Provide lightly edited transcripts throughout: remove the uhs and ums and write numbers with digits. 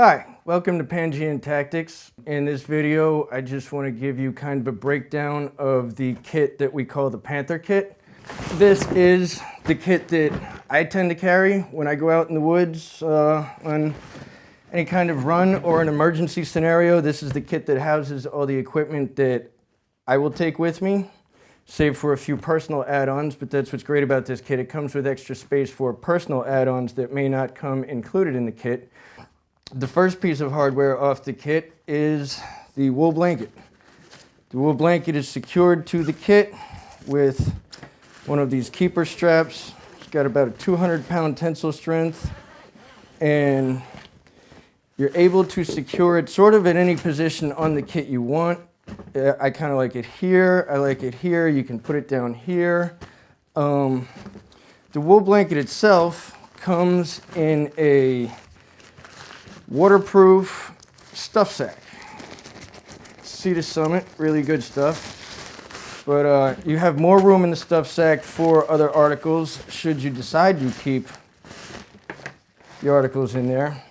Hi, welcome to Pangean Tactics. In this video, I just want to give you kind of a breakdown of the kit that we call the Panther Kit. This is the kit that I tend to carry when I go out in the woods on any kind of run or an emergency scenario. This is the kit that houses all the equipment that I will take with me, save for a few personal add-ons, but that's what's great about this kit. It comes with extra space for personal add-ons that may not come included in the kit. The first piece of hardware off the kit is the wool blanket. The wool blanket is secured to the kit with one of these keeper straps. It's got about a 200-pound tensile strength, and you're able to secure it sort of at any position on the kit you want. I kind of like it here. I like it here. You can put it down here. The wool blanket itself comes in a waterproof stuff sack. Sea to Summit, really good stuff. But you have more room in the stuff sack for other articles should you decide to keep the articles in there.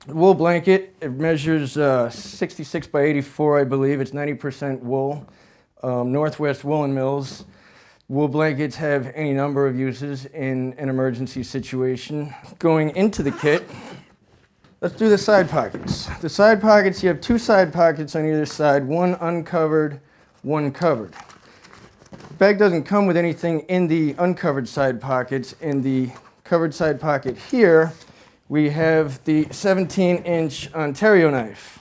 The wool blanket, it measures 66 by 84, I believe. It's 90% wool. Northwest Woolen Mills. Wool blankets have any number of uses in an emergency situation. Going into the kit, let's do the side pockets. The side pockets, you have two side pockets on either side, one uncovered, one covered. The bag doesn't come with anything in the uncovered side pockets. In the covered side pocket here, we have the 17-inch Ontario knife.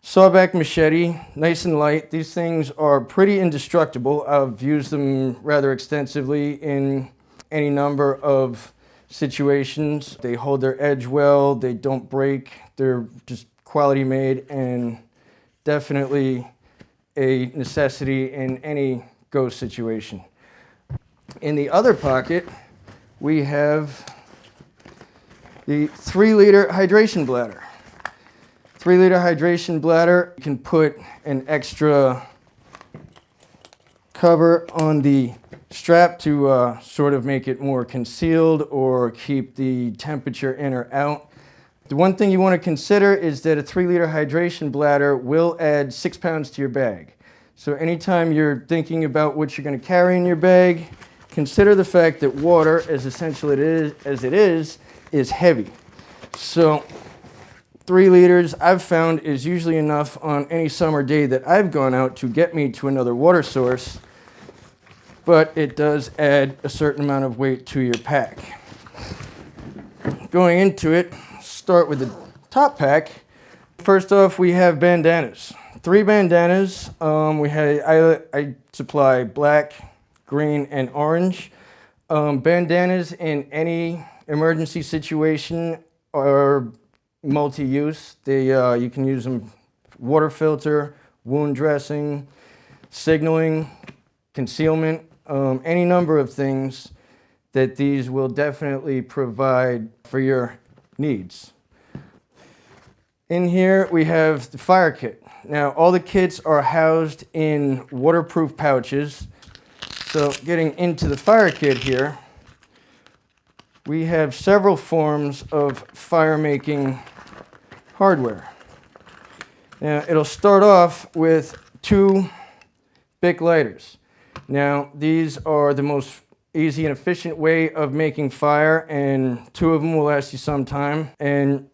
Sawback machete, nice and light. These things are pretty indestructible. I've used them rather extensively in any number of situations. They hold their edge well, they don't break, they're just quality made and definitely a necessity in any ghost situation. In the other pocket, we have the 3-liter hydration bladder. 3-liter hydration bladder, you can put an extra cover on the strap to sort of make it more concealed or keep the temperature in or out. The one thing you want to consider is that a 3-liter hydration bladder will add 6 pounds to your bag. So anytime you're thinking about what you're going to carry in your bag, consider the fact that water, as essential as it is heavy. So 3 liters I've found is usually enough on any summer day that I've gone out to get me to another water source, but it does add a certain amount of weight to your pack. Going into it, start with the top pack. First off, we have bandanas. 3 bandanas. I supply black, green, and orange. Bandanas in any emergency situation are multi-use. You can use them water filter, wound dressing, signaling, concealment, any number of things that these will definitely provide for your needs. In here we have the fire kit. Now all the kits are housed in waterproof pouches. So getting into the fire kit here, we have several forms of fire making hardware. Now it'll start off with 2 Bic lighters. Now these are the most easy and efficient way of making fire, and 2 of them will last you some time, and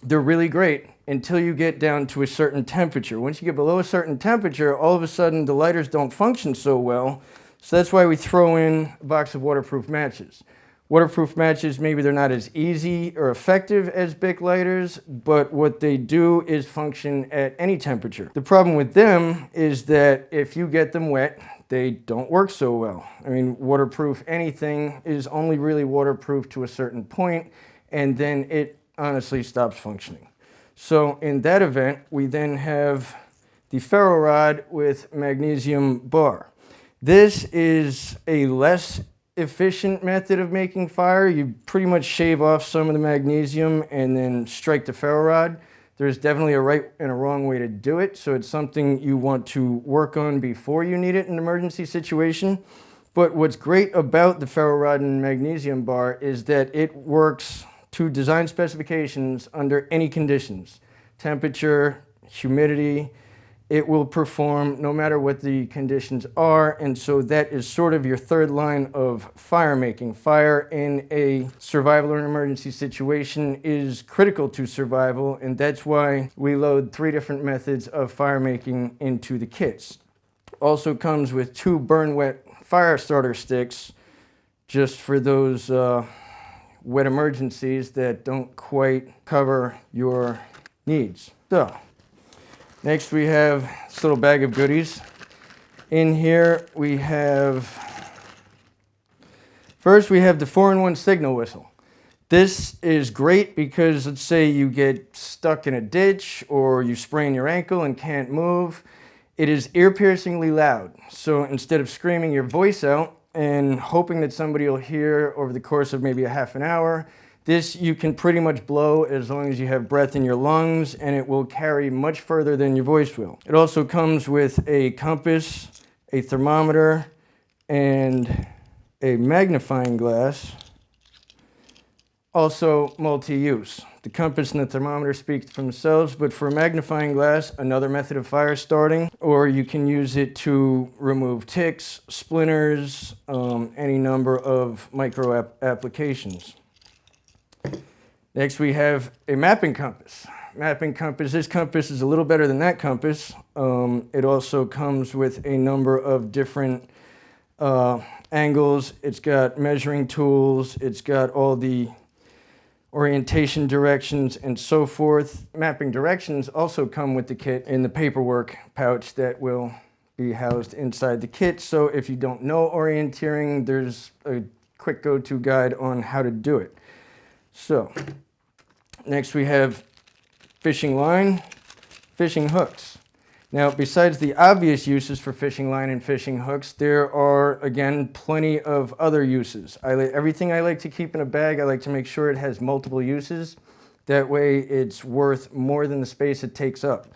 they're really great until you get down to a certain temperature. Once you get below a certain temperature, all of a sudden the lighters don't function so well, so that's why we throw in a box of waterproof matches. Waterproof matches, maybe they're not as easy or effective as Bic lighters, but what they do is function at any temperature. The problem with them is that if you get them wet, they don't work so well. I mean, waterproof anything is only really waterproof to a certain point, and then it honestly stops functioning. So in that event, we then have the ferro rod with magnesium bar. This is a less efficient method of making fire. You pretty much shave off some of the magnesium and then strike the ferro rod. There's definitely a right and a wrong way to do it, so it's something you want to work on before you need it in an emergency situation. But what's great about the ferro rod and magnesium bar is that it works to design specifications under any conditions, temperature, humidity. It will perform no matter what the conditions are, and so that is sort of your third line of fire making. Fire in a survival or an emergency situation is critical to survival, and that's why we load 3 different methods of fire making into the kits. Also comes with 2 burn wet fire starter sticks, just for those wet emergencies that don't quite cover your needs. So, next we have this little bag of goodies. In here we have, first we have the 4-in-1 signal whistle. This is great because let's say you get stuck in a ditch or you sprain your ankle and can't move. It is ear-piercingly loud. So instead of screaming your voice out and hoping that somebody will hear over the course of maybe a half an hour, this you can pretty much blow as long as you have breath in your lungs, and it will carry much further than your voice will. It also comes with a compass, a thermometer, and a magnifying glass. Also multi-use. The compass and the thermometer speak for themselves, but for a magnifying glass, another method of fire starting, or you can use it to remove ticks, splinters, any number of micro applications. Next we have a mapping compass. Mapping compass, this compass is a little better than that compass. It also comes with a number of different angles. It's got measuring tools, it's got all the orientation directions and so forth. Mapping directions also come with the kit in the paperwork pouch that will be housed inside the kit. So if you don't know orienteering, there's a quick go-to guide on how to do it. So next we have fishing line, fishing hooks. Now, besides the obvious uses for fishing line and fishing hooks, there are, again, plenty of other uses. Everything I like to keep in a bag, I like to make sure it has multiple uses. That way it's worth more than the space it takes up.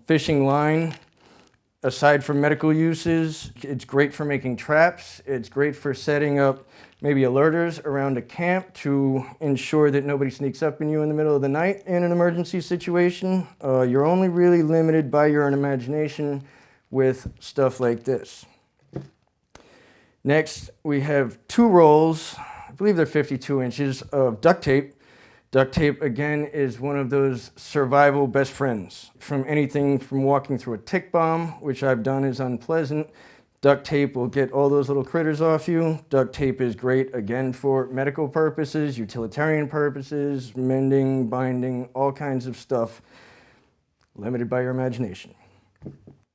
Fishing line, aside from medical uses, it's great for making traps. It's great for setting up maybe alerters around a camp to ensure that nobody sneaks up on you in the middle of the night in an emergency situation. You're only really limited by your own imagination with stuff like this. Next, we have 2 rolls, I believe they're 52 inches, of duct tape. Duct tape, again, is one of those survival best friends. From anything from walking through a tick bomb, which I've done is unpleasant. Duct tape will get all those little critters off you. Duct tape is great, again, for medical purposes, utilitarian purposes, mending, binding, all kinds of stuff, limited by your imagination.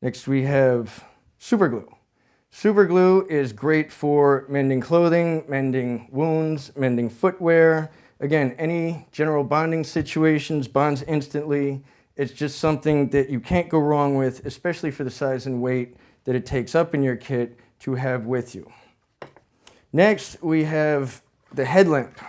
Next, we have super glue. Super glue is great for mending clothing, mending wounds, mending footwear. Again, any general bonding situations, bonds instantly. It's just something that you can't go wrong with, especially for the size and weight that it takes up in your kit to have with you. Next, we have the headlamp.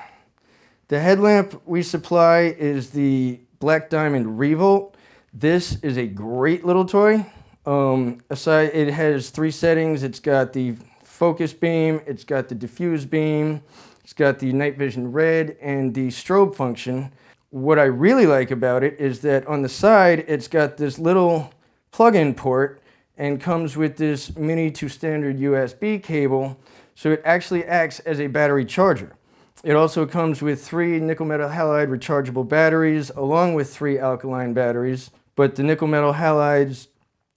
The headlamp we supply is the Black Diamond Revolt. This is a great little toy. It has 3 settings. It's got the focus beam, it's got the diffuse beam, it's got the night vision red, and the strobe function. What I really like about it is that on the side, it's got this little plug-in port and comes with this mini to standard USB cable, so it actually acts as a battery charger. It also comes with 3 nickel metal halide rechargeable batteries along with 3 alkaline batteries, but the nickel metal halides,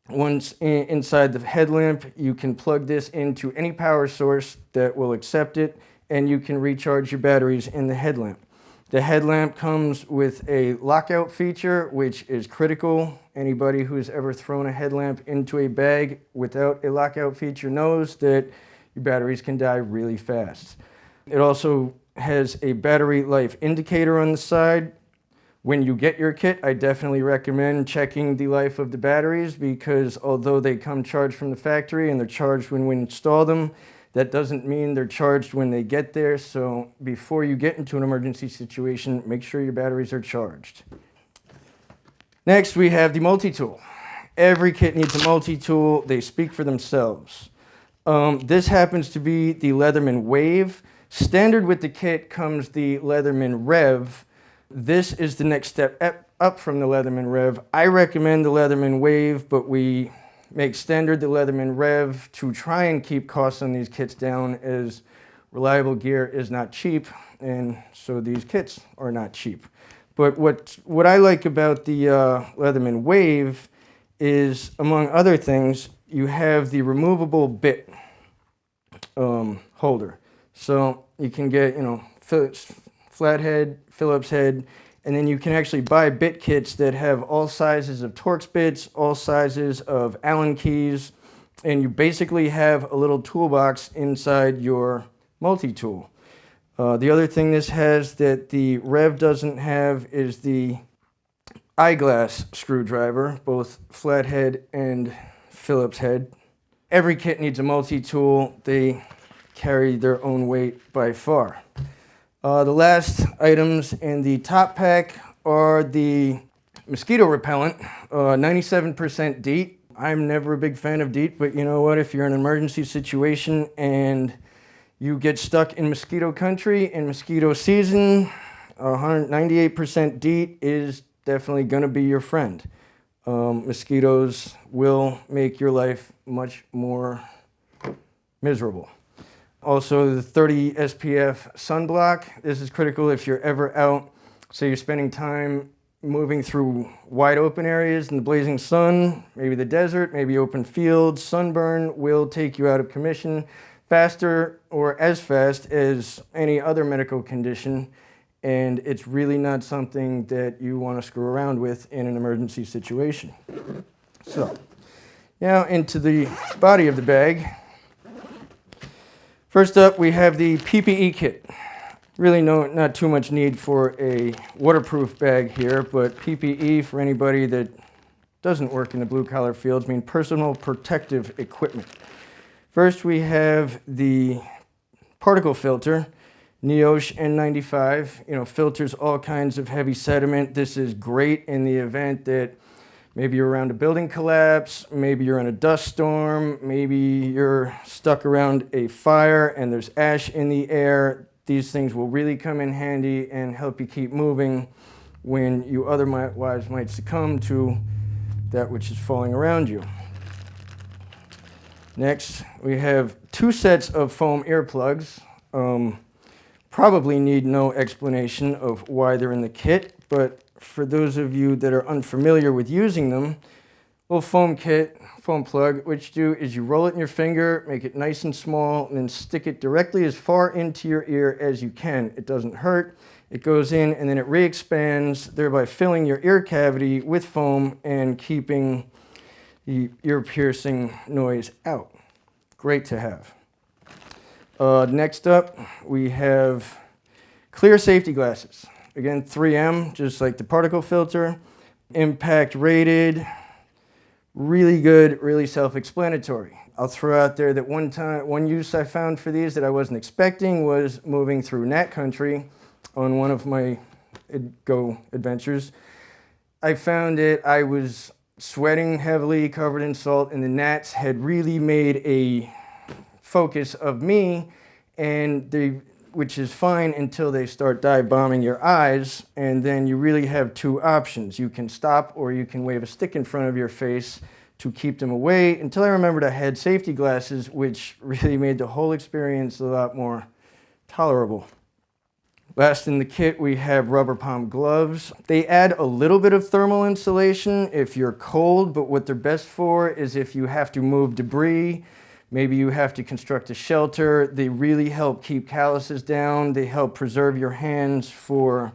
once inside the headlamp, you can plug this into any power source that will accept it, and you can recharge your batteries in the headlamp. The headlamp comes with a lockout feature, which is critical. Anybody who's ever thrown a headlamp into a bag without a lockout feature knows that your batteries can die really fast. It also has a battery life indicator on the side. When you get your kit, I definitely recommend checking the life of the batteries, because although they come charged from the factory and they're charged when we install them, that doesn't mean they're charged when they get there. So before you get into an emergency situation, make sure your batteries are charged. Next, we have the multi-tool. Every kit needs a multi-tool. They speak for themselves. This happens to be the Leatherman Wave. Standard with the kit comes the Leatherman Rev. This is the next step up from the Leatherman Rev. I recommend the Leatherman Wave, but we make standard the Leatherman Rev to try and keep costs on these kits down, as reliable gear is not cheap, and so these kits are not cheap. But what I like about the Leatherman Wave is, among other things, you have the removable bit holder. So you can get, flathead, Phillips head, and then you can actually buy bit kits that have all sizes of Torx bits, all sizes of Allen keys, and you basically have a little toolbox inside your multi-tool. The other thing this has that the Rev doesn't have is the eyeglass screwdriver, both flathead and Phillips head. Every kit needs a multi-tool. They carry their own weight by far. The last items in the top pack are the mosquito repellent, 97% DEET. I'm never a big fan of DEET, but you know what? If you're in an emergency situation and you get stuck in mosquito country in mosquito season, 198% DEET is definitely going to be your friend. Mosquitoes will make your life much more miserable. Also, the 30 SPF sunblock. This is critical if you're ever out, say you're spending time moving through wide open areas in the blazing sun, maybe the desert, maybe open fields. Sunburn will take you out of commission faster or as fast as any other medical condition, and it's really not something that you want to screw around with in an emergency situation. So, now into the body of the bag. First up, we have the PPE Kit. Really not too much need for a waterproof bag here, but PPE, for anybody that doesn't work in the blue-collar fields, mean personal protective equipment. First, we have the particle filter, NEOSH N95. Filters all kinds of heavy sediment. This is great in the event that maybe you're around a building collapse, maybe you're in a dust storm, maybe you're stuck around a fire and there's ash in the air. These things will really come in handy and help you keep moving when you otherwise might succumb to that which is falling around you. Next, we have 2 sets of foam earplugs. Probably need no explanation of why they're in the kit, but for those of you that are unfamiliar with using them, little foam plug, what you do is you roll it in your finger, make it nice and small, and then stick it directly as far into your ear as you can. It doesn't hurt, it goes in, and then it re-expands, thereby filling your ear cavity with foam and keeping the ear-piercing noise out. Great to have. Next up, we have clear safety glasses. Again, 3M, just like the particle filter. Impact rated, really good, really self-explanatory. I'll throw out there that one use I found for these that I wasn't expecting was moving through Nat country on one of my go adventures. I found that I was sweating heavily, covered in salt, and the gnats had really made a focus of me, and which is fine until they start dive bombing your eyes, and then you really have 2 options. You can stop or you can wave a stick in front of your face to keep them away, until I remembered I had safety glasses, which really made the whole experience a lot more tolerable. Last in the kit, we have rubber palm gloves. They add a little bit of thermal insulation if you're cold, but what they're best for is if you have to move debris, maybe you have to construct a shelter. They really help keep calluses down. They help preserve your hands for,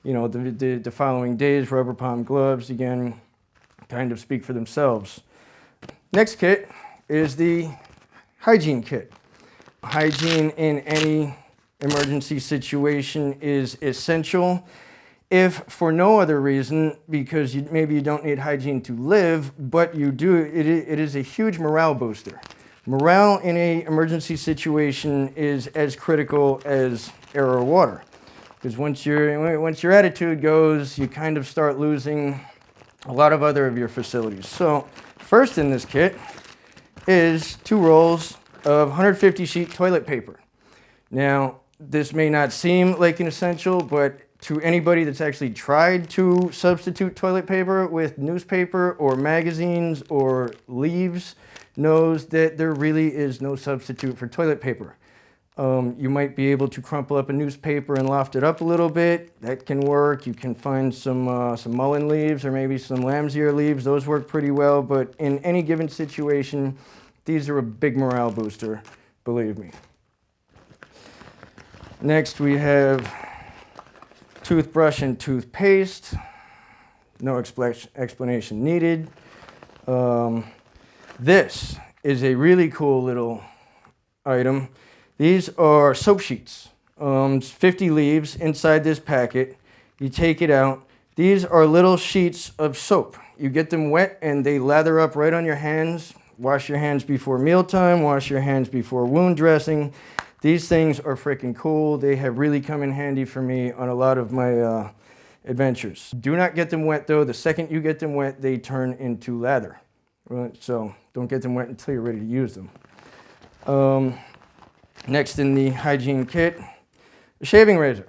the following days. Rubber palm gloves, again, kind of speak for themselves. Next kit is the hygiene kit. Hygiene in any emergency situation is essential. If for no other reason, because maybe you don't need hygiene to live, but you do, it is a huge morale booster. Morale in an emergency situation is as critical as air or water. Because once your attitude goes, you kind of start losing a lot of other of your facilities. So first in this kit is 2 rolls of 150 sheet toilet paper. Now, this may not seem like an essential, but to anybody that's actually tried to substitute toilet paper with newspaper or magazines or leaves knows that there really is no substitute for toilet paper. You might be able to crumple up a newspaper and loft it up a little bit. That can work. You can find some mullein leaves or maybe some lamb's ear leaves. Those work pretty well, but in any given situation, these are a big morale booster, believe me. Next we have toothbrush and toothpaste. No explanation needed. This is a really cool little item. These are soap sheets. 50 leaves inside this packet. You take it out. These are little sheets of soap. You get them wet and they lather up right on your hands. Wash your hands before mealtime. Wash your hands before wound dressing. These things are freaking cool. They have really come in handy for me on a lot of my adventures. Do not get them wet though. The second you get them wet, they turn into lather. Right? So don't get them wet until you're ready to use them. Next in the hygiene kit, a shaving razor.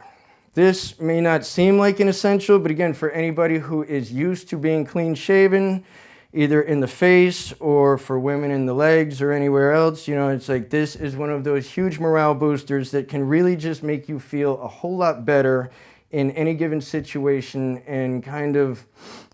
This may not seem like an essential, but again, for anybody who is used to being clean shaven, either in the face or for women in the legs or anywhere else, you know, it's like this is one of those huge morale boosters that can really just make you feel a whole lot better in any given situation and kind of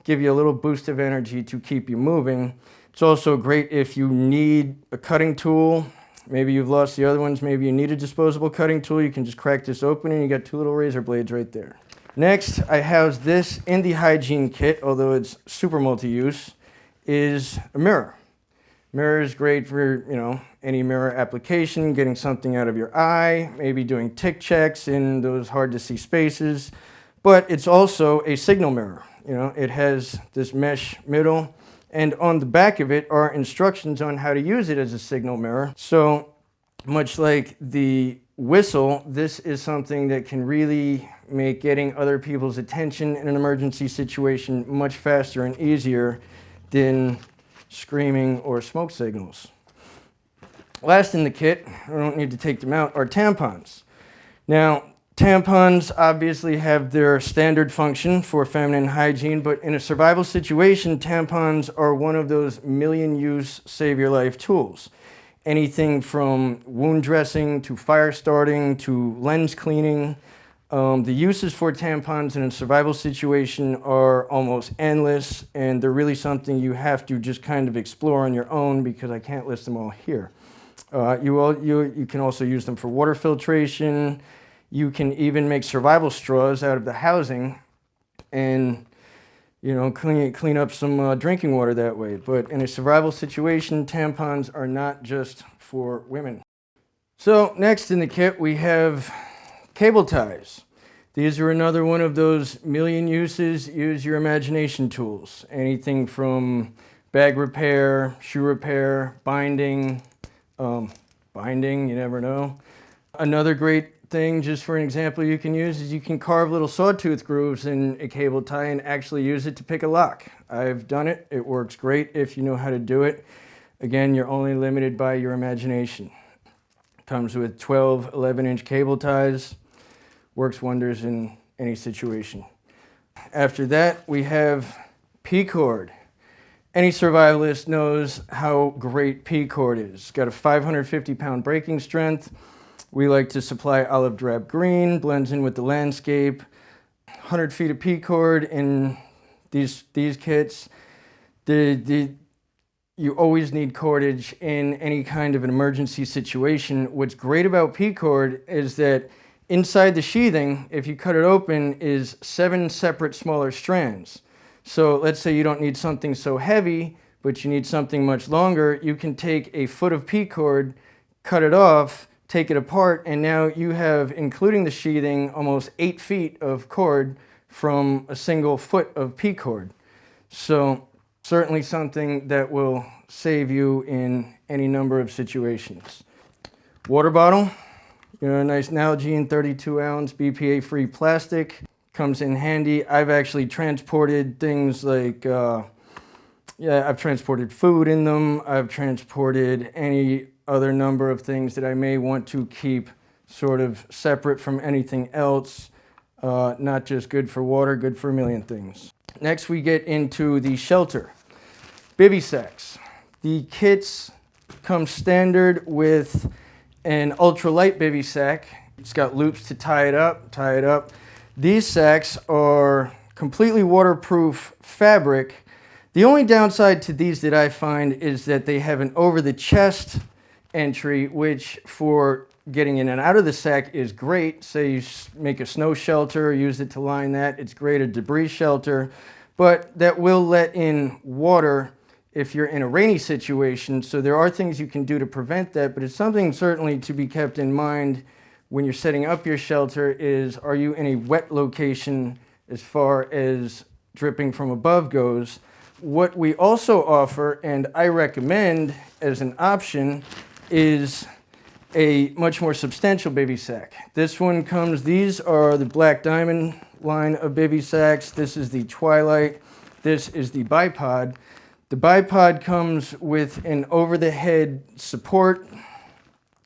give you a little boost of energy to keep you moving. It's also great if you need a cutting tool. Maybe you've lost the other ones. Maybe you need a disposable cutting tool. You can just crack this open and you got two little razor blades right there. Next, I house this in the hygiene kit, although it's super multi-use, is a mirror. Mirror is great for, you know, any mirror application, getting something out of your eye, maybe doing tick checks in those hard to see spaces, but it's also a signal mirror. You know, it has this mesh middle, and on the back of it are instructions on how to use it as a signal mirror. So much like the whistle, this is something that can really make getting other people's attention in an emergency situation much faster and easier than screaming or smoke signals. Last in the kit, I don't need to take them out, are tampons. Now, tampons obviously have their standard function for feminine hygiene, but in a survival situation, tampons are one of those million-use save-your-life tools. Anything from wound dressing to fire starting to lens cleaning. The uses for tampons in a survival situation are almost endless, and they're really something you have to just kind of explore on your own because I can't list them all here. You can also use them for water filtration. You can even make survival straws out of the housing and, you know, clean up some drinking water that way. But in a survival situation, tampons are not just for women. So next in the kit, we have cable ties. These are another one of those million uses, use your imagination tools. Anything from bag repair, shoe repair, binding, you never know. Another great thing, just for an example you can use, is you can carve little sawtooth grooves in a cable tie and actually use it to pick a lock. I've done it. It works great if you know how to do it. Again, you're only limited by your imagination. Comes with 12 11-inch cable ties. Works wonders in any situation. After that, we have P-cord. Any survivalist knows how great P-cord is. It's got a 550-pound breaking strength. We like to supply olive drab green, blends in with the landscape. 100 feet of P-cord in these kits. You always need cordage in any kind of an emergency situation. What's great about P-cord is that inside the sheathing, if you cut it open, is 7 separate smaller strands. So let's say you don't need something so heavy, but you need something much longer. You can take a foot of P-cord, cut it off, take it apart, and now you have, including the sheathing, almost 8 feet of cord from a single foot of P-cord. So certainly something that will save you in any number of situations. Water bottle, you know, a nice Nalgene 32-ounce BPA-free plastic. Comes in handy. I've actually transported things like, I've transported food in them. I've transported any other number of things that I may want to keep sort of separate from anything else. Not just good for water, good for a million things. Next, we get into the shelter. Bivy sacks. The kits come standard with an ultralight bivy sack. It's got loops to tie it up. These sacks are completely waterproof fabric. The only downside to these that I find is that they have an over-the-chest entry, which for getting in and out of the sack is great. Say you make a snow shelter, use it to line that. It's great, a debris shelter, but that will let in water if you're in a rainy situation. So there are things you can do to prevent that, but it's something certainly to be kept in mind when you're setting up your shelter is, are you in a wet location as far as dripping from above goes? What we also offer, and I recommend as an option, is a much more substantial bivy sack. This one comes, these are the Black Diamond line of bivy sacks. This is the Twilight. This is the Bipod. The Bipod comes with an over-the-head support,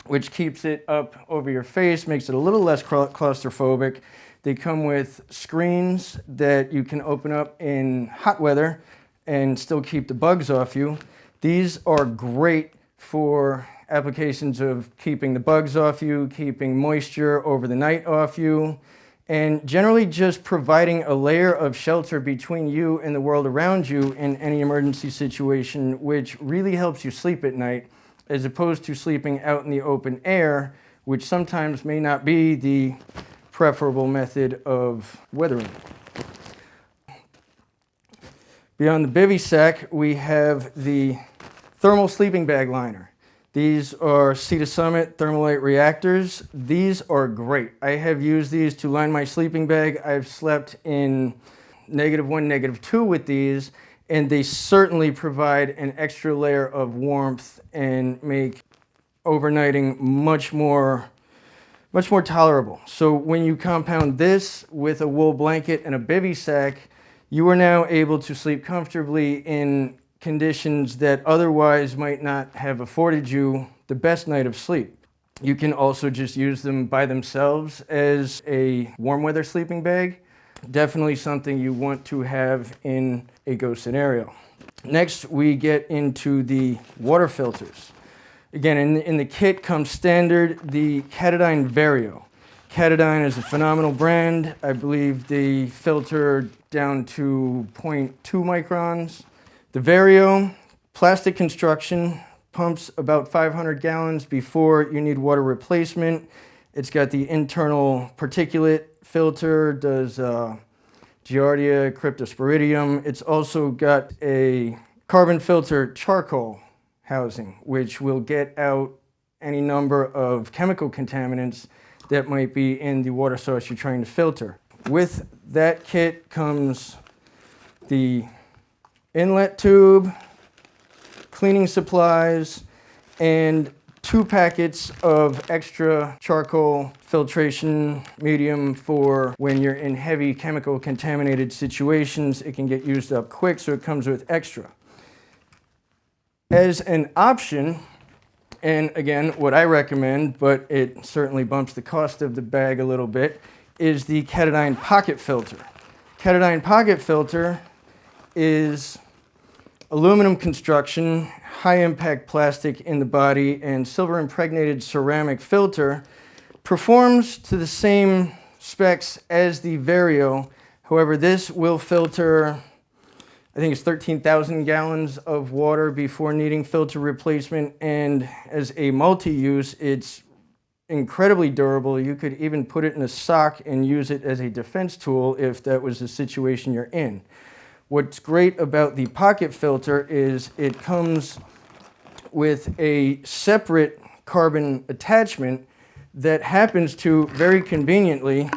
which keeps it up over your face, makes it a little less claustrophobic. They come with screens that you can open up in hot weather and still keep the bugs off you. These are great for applications of keeping the bugs off you, keeping moisture over the night off you, and generally just providing a layer of shelter between you and the world around you in any emergency situation, which really helps you sleep at night, as opposed to sleeping out in the open air, which sometimes may not be the preferable method of weathering. Beyond the bivy sack, we have the thermal sleeping bag liner. These are Sea to Summit Thermalite reactors. These are great. I have used these to line my sleeping bag. I've slept in -1, -2 with these, and they certainly provide an extra layer of warmth and make overnighting much more tolerable. So when you compound this with a wool blanket and a bivy sack, you are now able to sleep comfortably in conditions that otherwise might not have afforded you the best night of sleep. You can also just use them by themselves as a warm weather sleeping bag. Definitely something you want to have in a go scenario. Next, we get into the water filters. Again, in the kit comes standard the Katadyn Vario. Katadyn is a phenomenal brand. I believe they filter down to 0.2 microns. The Vario, plastic construction, pumps about 500 gallons before you need water replacement. It's got the internal particulate filter, does Giardia, Cryptosporidium. It's also got a carbon filter charcoal housing, which will get out any number of chemical contaminants that might be in the water source you're trying to filter. With that kit comes the inlet tube, cleaning supplies, and 2 packets of extra charcoal filtration medium for when you're in heavy chemical contaminated situations. It can get used up quick, so it comes with extra. As an option, and again, what I recommend, but it certainly bumps the cost of the bag a little bit, is the Katadyn Pocket Filter. Katadyn Pocket Filter is aluminum construction, high impact plastic in the body, and silver impregnated ceramic filter. Performs to the same specs as the Vario. However, this will filter, I think it's 13,000 gallons of water before needing filter replacement, and as a multi-use, it's incredibly durable. You could even put it in a sock and use it as a defense tool if that was the situation you're in. What's great about the pocket filter is it comes with a separate carbon attachment that happens to very conveniently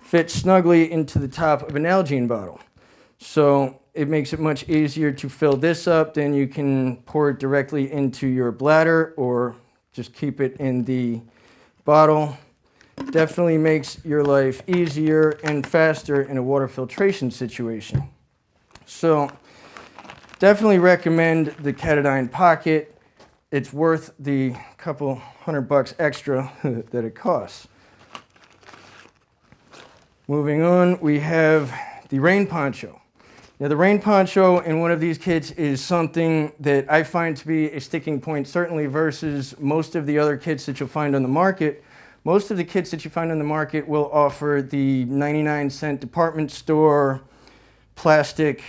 fit snugly into the top of an Nalgene bottle. So it makes it much easier to fill this up. Then you can pour it directly into your bladder or just keep it in the bottle. Definitely makes your life easier and faster in a water filtration situation. So definitely recommend the Katadyn Pocket. it's worth the couple $100 extra that it costs. Moving on, we have the rain poncho. Now, the rain poncho in one of these kits is something that I find to be a sticking point, certainly versus most of the other kits that you'll find on the market. Most of the kits that you find on the market will offer the 99-cent department store plastic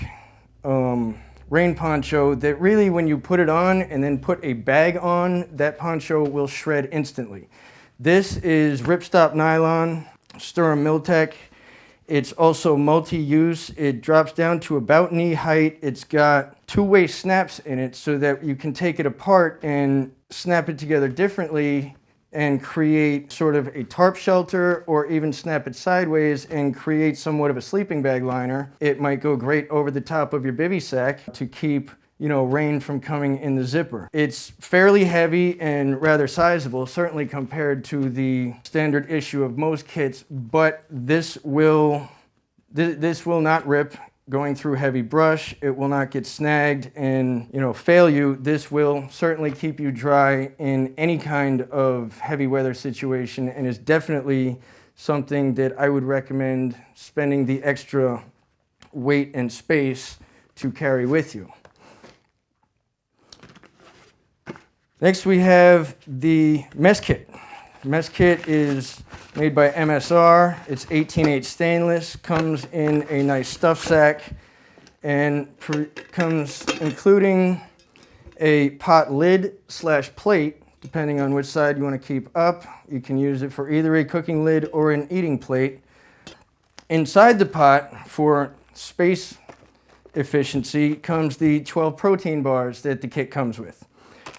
rain poncho that really, when you put it on and then put a bag on, that poncho will shred instantly. This is ripstop nylon, Sturm Miltech. It's also multi-use. It drops down to about knee height. It's got two-way snaps in it so that you can take it apart and snap it together differently and create sort of a tarp shelter, or even snap it sideways and create somewhat of a sleeping bag liner. It might go great over the top of your bivy sack to keep, rain from coming in the zipper. It's fairly heavy and rather sizable, certainly compared to the standard issue of most kits, but this will not rip going through heavy brush. It will not get snagged and, fail you. This will certainly keep you dry in any kind of heavy weather situation, and is definitely something that I would recommend spending the extra weight and space to carry with you. Next, we have the mess kit. Mess kit is made by MSR. It's 18/8 stainless, comes in a nice stuff sack, and comes including a pot lid / plate, depending on which side you want to keep up. You can use it for either a cooking lid or an eating plate. Inside the pot, for space efficiency, comes the 12 protein bars that the kit comes with.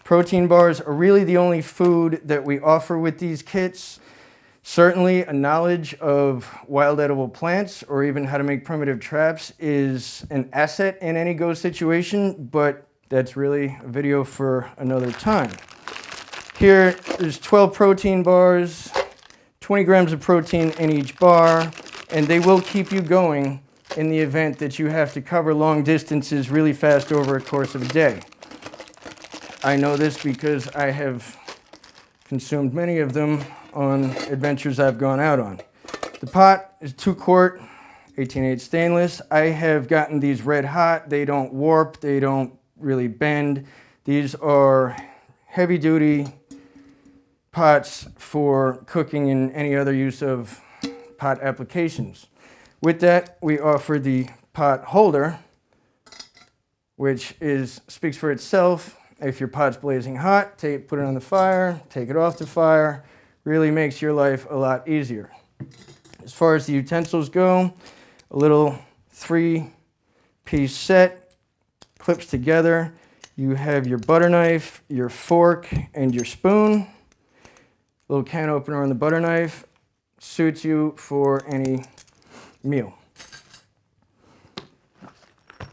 Protein bars are really the only food that we offer with these kits. Certainly, a knowledge of wild edible plants or even how to make primitive traps is an asset in any go situation, but that's really a video for another time. Here, there's 12 protein bars, 20 grams of protein in each bar, and they will keep you going in the event that you have to cover long distances really fast over a course of a day. I know this because I have consumed many of them on adventures I've gone out on. The pot is 2-quart, 18/8 stainless. I have gotten these red hot. They don't warp, they don't really bend. These are heavy duty pots for cooking and any other use of pot applications. With that, we offer the pot holder, which speaks for itself. If your pot's blazing hot, put it on the fire, take it off the fire. Really makes your life a lot easier. As far as the utensils go, a little 3-piece set, clips together. You have your butter knife, your fork, and your spoon. Little can opener on the butter knife suits you for any meal.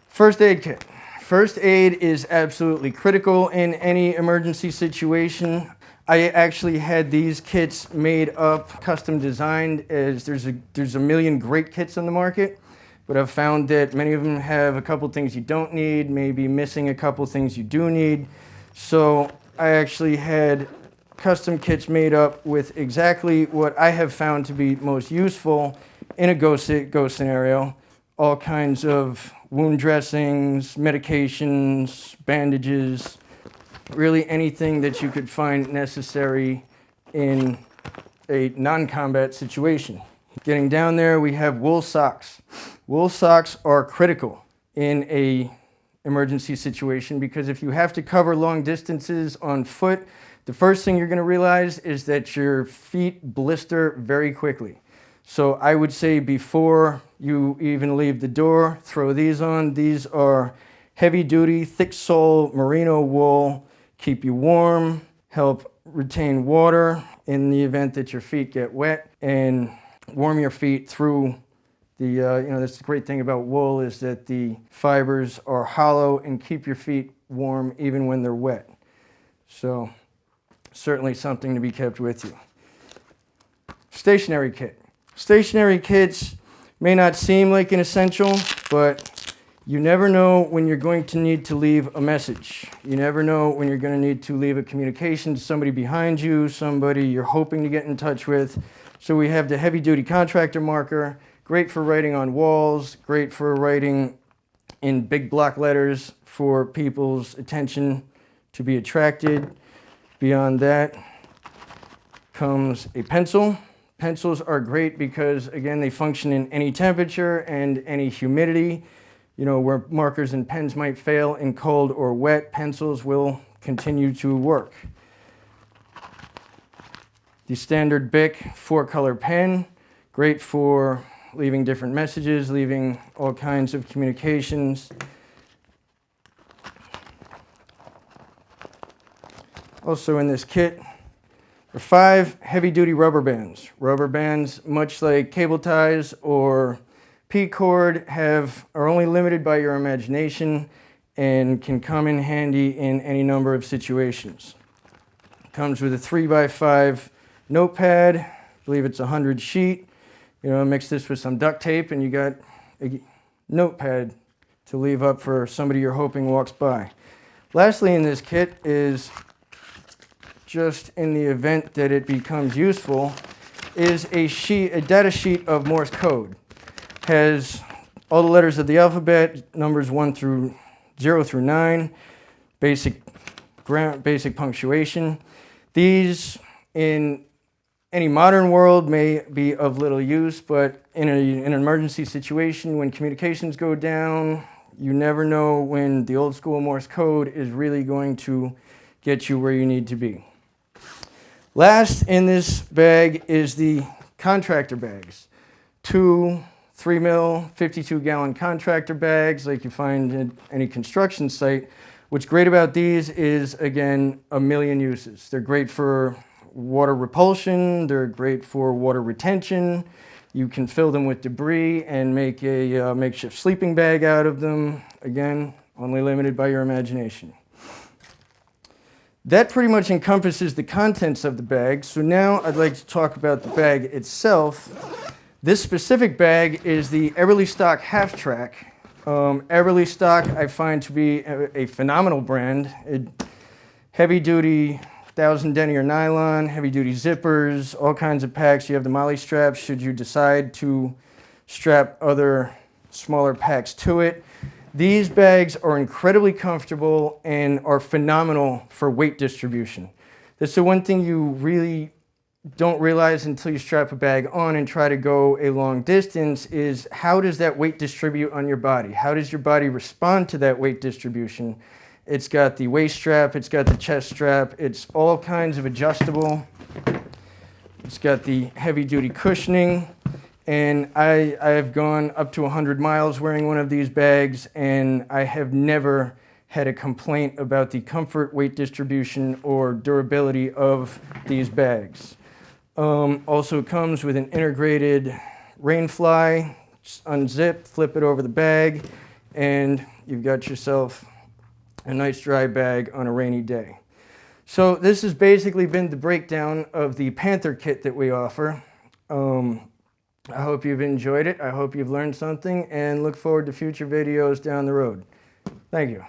First aid kit. First aid is absolutely critical in any emergency situation. I actually had these kits made up, custom designed, as there's a million great kits on the market, but I've found that many of them have a couple things you don't need, maybe missing a couple things you do need. So I actually had custom kits made up with exactly what I have found to be most useful in a go scenario. All kinds of wound dressings, medications, bandages, really anything that you could find necessary in a non-combat situation. Getting down there, we have wool socks. Wool socks are critical in an emergency situation because if you have to cover long distances on foot, the first thing you're going to realize is that your feet blister very quickly. So I would say before you even leave the door, throw these on. These are heavy duty, thick sole merino wool, keep you warm, help retain water in the event that your feet get wet, and warm your feet through the, that's the great thing about wool is that the fibers are hollow and keep your feet warm even when they're wet. So certainly something to be kept with you. Stationary kit. Stationary kits may not seem like an essential, but You never know when you're going to need to leave a message. You never know when you're going to need to leave a communication to somebody behind you, somebody you're hoping to get in touch with. So we have the heavy duty contractor marker, great for writing on walls, great for writing in big block letters for people's attention to be attracted. Beyond that comes a pencil. Pencils are great because, again, they function in any temperature and any humidity. You know, where markers and pens might fail in cold or wet, pencils will continue to work. The standard Bic 4-color pen, great for leaving different messages, leaving all kinds of communications. Also in this kit are 5 heavy-duty rubber bands. Rubber bands, much like cable ties or P-cord, are only limited by your imagination and can come in handy in any number of situations. Comes with a 3x5 notepad, I believe it's 100 sheet. You know, mix this with some duct tape and you got a notepad to leave up for somebody you're hoping walks by. Lastly in this kit is, just in the event that it becomes useful, is a data sheet of Morse code. Has all the letters of the alphabet, numbers 0 through 9, basic punctuation. These in any modern world may be of little use, but in an emergency situation, when communications go down, you never know when the old school Morse code is really going to get you where you need to be. Last in this bag is the contractor bags. 2 3mm 52-gallon contractor bags like you find at any construction site. What's great about these is, again, a million uses. They're great for water repulsion, they're great for water retention. You can fill them with debris and make a makeshift sleeping bag out of them. Again, only limited by your imagination. That pretty much encompasses the contents of the bag. So now I'd like to talk about the bag itself. This specific bag is the Everly Stock Half Track. Everly Stock I find to be a phenomenal brand. Heavy duty 1000 denier nylon, heavy duty zippers, all kinds of packs. You have the MOLLE straps should you decide to strap other smaller packs to it. These bags are incredibly comfortable and are phenomenal for weight distribution. That's the one thing you really don't realize until you strap a bag on and try to go a long distance is, how does that weight distribute on your body? How does your body respond to that weight distribution? It's got the waist strap, it's got the chest strap, it's all kinds of adjustable. It's got the heavy duty cushioning, and I have gone up to 100 miles wearing one of these bags, and I have never had a complaint about the comfort, weight distribution, or durability of these bags. Also comes with an integrated rain fly. Just unzip, flip it over the bag, and you've got yourself a nice dry bag on a rainy day. So this has basically been the breakdown of the Panther kit that we offer. I hope you've enjoyed it. I hope you've learned something, and look forward to future videos down the road. Thank you.